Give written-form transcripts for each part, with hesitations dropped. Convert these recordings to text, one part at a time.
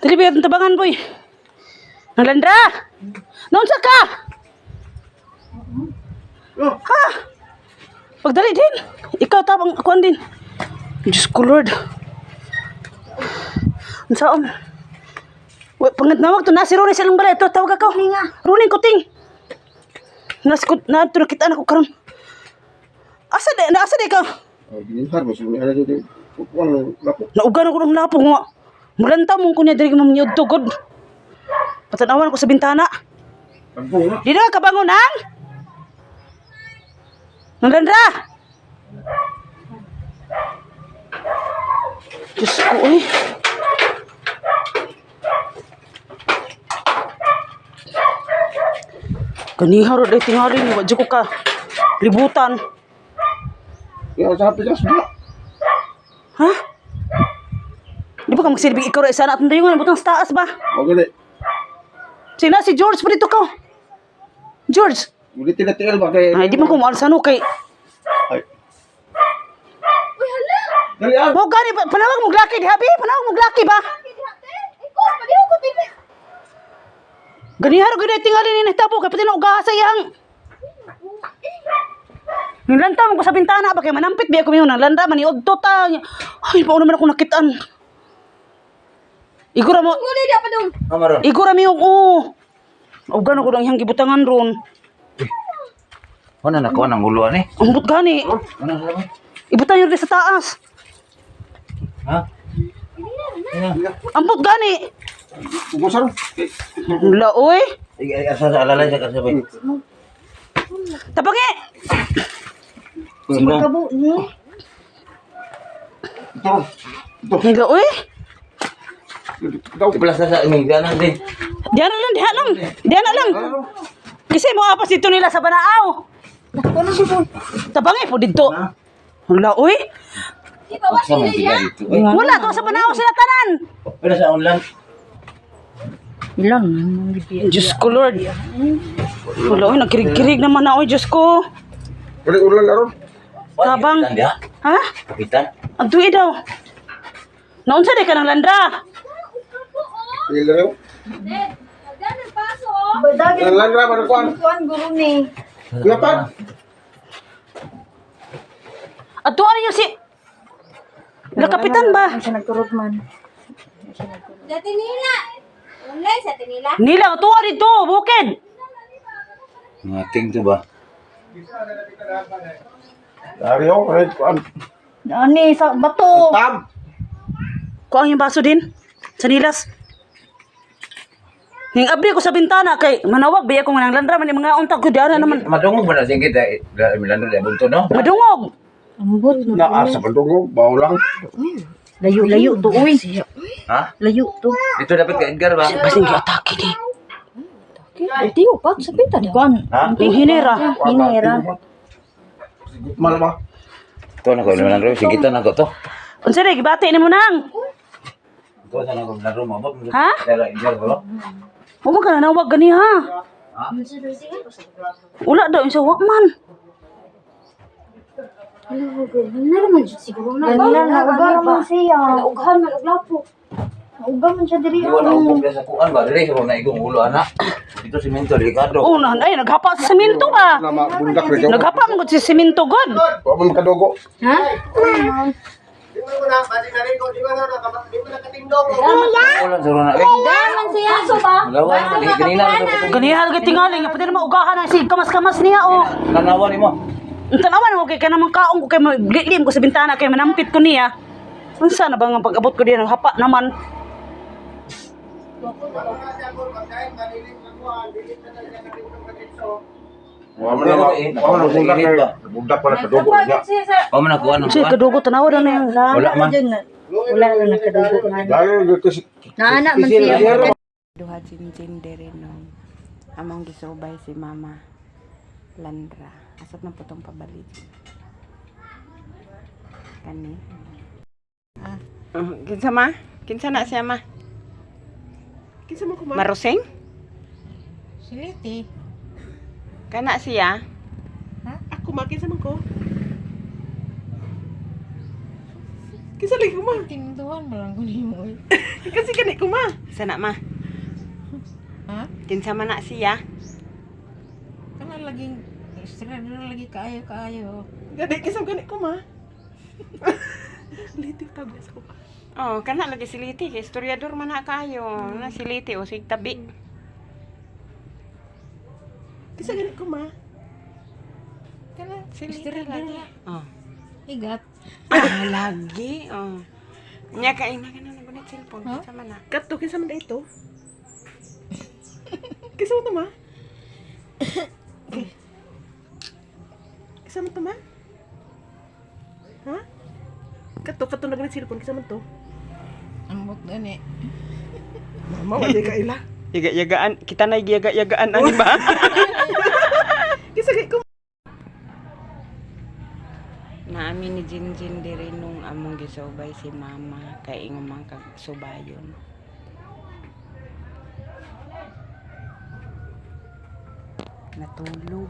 Dili ba yung tabangan, boy? Nalandra! Naunsa ka? Ha? Pagdali din. Ikaw tabang akuan din. Diyos ko, Lord. Ang saon. Pangatnawag to, nasi Ronin silang balay. Ito, tawag ako. Ronin, kuting. Nakitaan ako karon. Asa di ka? Ginhar mo sila ada dito. Kuan lapo. Naugan ako ng lapong nga. Mulanta mong kunya diri mamiyod to god. Patanawan ko sa bintana. Kampung na. Di na kabangon nang? Nandandra! Diyos ko eh. Ganiharo dahil tingali ni wadyo ko ka. Libutan. Ya sa pikas ba? Ha? Di ba ka magsilbing ikaw rin sana at hindi yung butang sa taas ba? O gani. Sina si George pa dito ka. George! Uli tinatil ba kay. Ay, di man ko maalasano kay... Ay. Dali ah. Wow, gani, panawag mong laki, di habi? Panawag mong laki ba? Ganiharo gani tingali ni nahitabo kay pati na ugaha sa iyang. Nilanta mo ko sa bintana ba kay manampit biya ko miyo nang landa maniog to ta. Ay, paano man ako nakitaan. Igura mo. Amaron. Igura mi og ugan ako dang iyang gibutangan ron. Ano na ko nang uluan eh? Ambot gani. Ano sa Ibutan yun sa taas. Ha? Ambot gani. Ugosar. Wala oy. Asa sa alalay sa kasabay. Tabangi. Sino? Ito. Ito. Wala oy. Daw. Plus sa aming ganan din. Diyan na lang. Kasi mo apas dito nila sa Banaaw. Tabangi po dito. Wala oy. Asa man sila dito? Wala to sa Banaaw sila tanan. Pero sa online. Diyos ko, Lord. Wala, oy, nagkirig-kirig naman na, oy, Diyos ko. Uli ulan karon. Tabang. Kapitan dia. Ha? Kapitan. Ang tuwi daw. Naunsa di ka ng landra? Ila raw. Lan ra ba kuan? Guru ni. Lapat. At tuwa niyo si... Nakapitan ba? Siya nagturod man. Sa Tinila. Online sa Tinila. Nila, tuwa dito, bukid. Ngating to ba? Dari oh, kuan. Ani sa bato. Tab. Kuha yung baso din. Sa nilas. Ning abri ko sa bintana kay manawag biya ko nang landra man yung mga untag ko diara naman. Madungog ba na sing kita? Milano dia bunto no? Madungog. Ambot Naa sa bandungog, bawo lang. Layo to uy. Ha? Layo to. Ito dapat ka Edgar ba? Basing giatake ni. Tiyo pa sa pinta di kan. Ha? Yung hinera. Hinera. Mal ba? Ito na ko Milano sing kita na ko to. Unsa di gibati nimo nang? Ito sa na ko Milano mo ba? Ha? Dala Edgar ba? Huwag mo ka na nawag gani ha. Wala daw yung sa wakman. Naman siguro na. Ganyan na ugan man siya. Ughan man uglapo. Ugan man siya diri. Iwan ang upog sa kuan ba? Dili sa na igong ulo ana. Dito simento delikado. Oh, ay, naghapa sa simento ba? Na bundak re. Naghapa mo sa simento god. Wa man makadugo. Ha? Ulan sa na eh. Daman siya. Aso ba? Lawan kanina Ganihan ka tingali nga pwede naman ugahan na si kamas-kamas niya oh. nanawa nimo. Tanawan mo kay kanang kaong ko kay maglim ko sa bintana kay manampit ko niya. Unsa na ba nga pag-abot ko diyan hapa naman. Wa man bundak kay bundak pala kadugo niya. O man ako ano? Kasi kadugo tanawa na yung Wala man. Wala na nakadugo man. Dahil kasi Naana man siya. Duha jinjin diri no. Among gisubay si Mama Landra. Asat na putong pabalik. Kani. Kinsa ma? Kinsa na siya ma? Kinsa mo ko ma? Maruseng? Siliti. Kana siya? Ako ma kinsa man ko? Kinsa lagi ko ma? Tinduhan malang ko nimo. Kasi gani ko ma. Sana ma. Ha? Kinsa man na siya? Kana laging istra na lagi kaayo. Gani kisam gani ko ma. Liti tabas ko pa. Oh, kana lagi si Liti, kay historiador man na kayo. Na si Liti o sig tabi. Kinsa gani ko ma. Kana Si Liti istra lagi. na Oh. higat. Ah, lagi. Oh. Nya kay na kana nagunit cellphone Huh? kinsa man na. Kato kinsa man ito? Kinsa mo to ma? Kinsa mo to ma? Ha? Kato na ganit cellphone kinsa man to? Ambot gani. Mama wala ka ila. Yaga-yagaan, kita na yaga-yagaan ani ba? Kinsa gani ko. Naami ni Jinjin diri nung among gisubay si mama kay ingong man kag subayon. Natulog.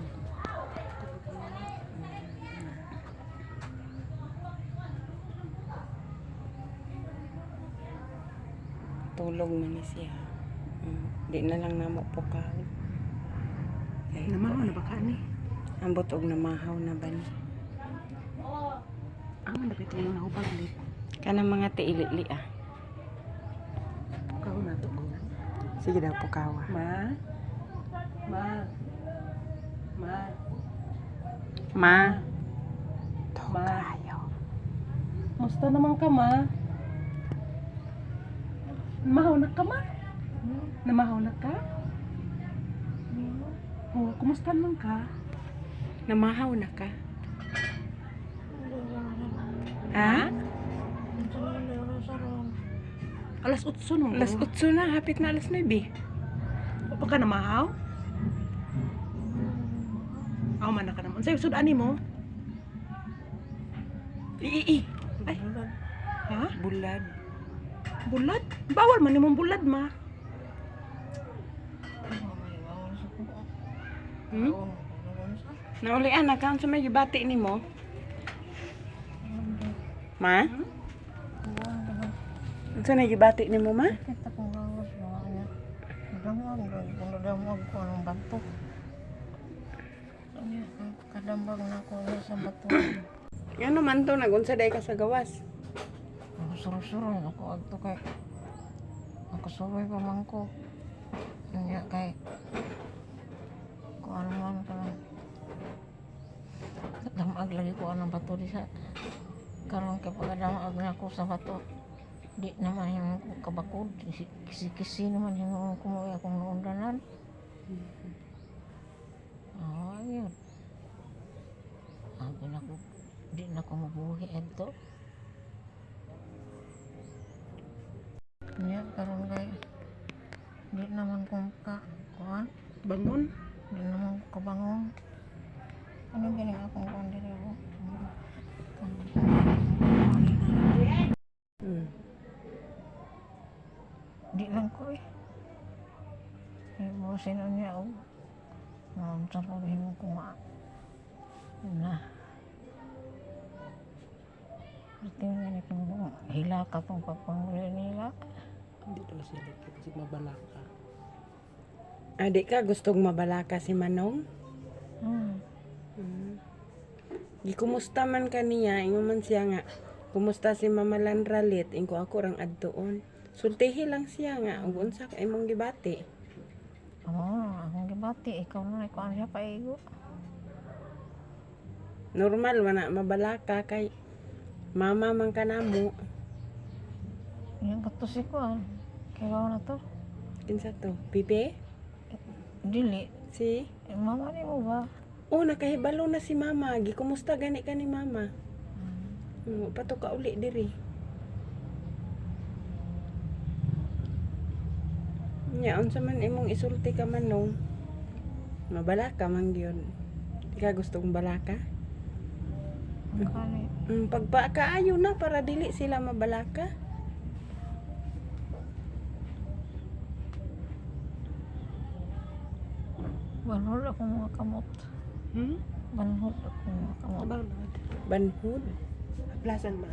Tulog man ni siya. Di na lang namo pukaw. Kay Namahaw na ba ka ni? ambot og namahaw na ba ni? Ang dapat yung nahubag lit. Kanang mga tiilili ah. Kao na to. Sige daw pukawa. Ma. Ma. Ma. Kayo. Musta naman ka ma? Namahaw na ka ma? Namahaw na ka? Oh, kumusta naman ka? Namahaw na ka? Ha? Alas 8 no. Alas 8 na, hapit na alas 9. Pa ka namahaw? Ako man na ka naman. Sa'yo, sudani mo? Ii. Ay. Ha? Bulad. Bulad? Bawal man nimong bulad ma. Hmm? Naulian na ka, sa may gibati ni mo? Ma? Sa may gibati ni mo, ma? Kita kong gawas mga niya. Nadamag ko ng bato. Kadambag na ko sa bato. Ano man to, nagunsa day ka sa gawas. Surusuron ako agto kay ako subay pa man ko. Nya kay kung ano man ka damag lagi ko anong bato di sa karon kay pagdamag na ko sa bato di naman yung kabakod kisi-kisi naman yung kumuha akong naundanan. Ayun. Ako na ko di na ko mabuhi adto. Niya karon kay di naman kong kuan, Bangon. di naman ko kabangon. Ano gani akong kuan diri ko? Di lang ko eh. Mo sino niya o. Ang sabihin mo kuma. Na. Ito nga ni kung hila ka pang pagpanguli nila. Hindi daw sila kasi mabalaka. Adik ka, gustong mabalaka si Manong? Gikumusta man kaniya, ingon man siya nga. Kumusta si Mama Lanralit, ingko ako rang adtoon. Sultihi lang siya nga, ug unsa ka imong gibati? Akong gibati, ikaw na ikaw siya paigo. Normal wala mabalaka kay mama man kanamo. Yung katusik ko kaya na to. Kinsa to? Pipe? Dili. Si? Mama ni mo ba? Oh, nakahibalo na si Mama. Gikumusta gani ka ni Mama? Pato ka uli diri. Nya, unsa man imong isulti ka Manong? Mabalaka man gyud. Di ka gustong balaka? Ang kani. Pagpakaayo na para dili sila mabalaka. Banhol ako mga kamot. Hmm? Banhol ako mga kamot. Banod. Banhud. Plasan ma.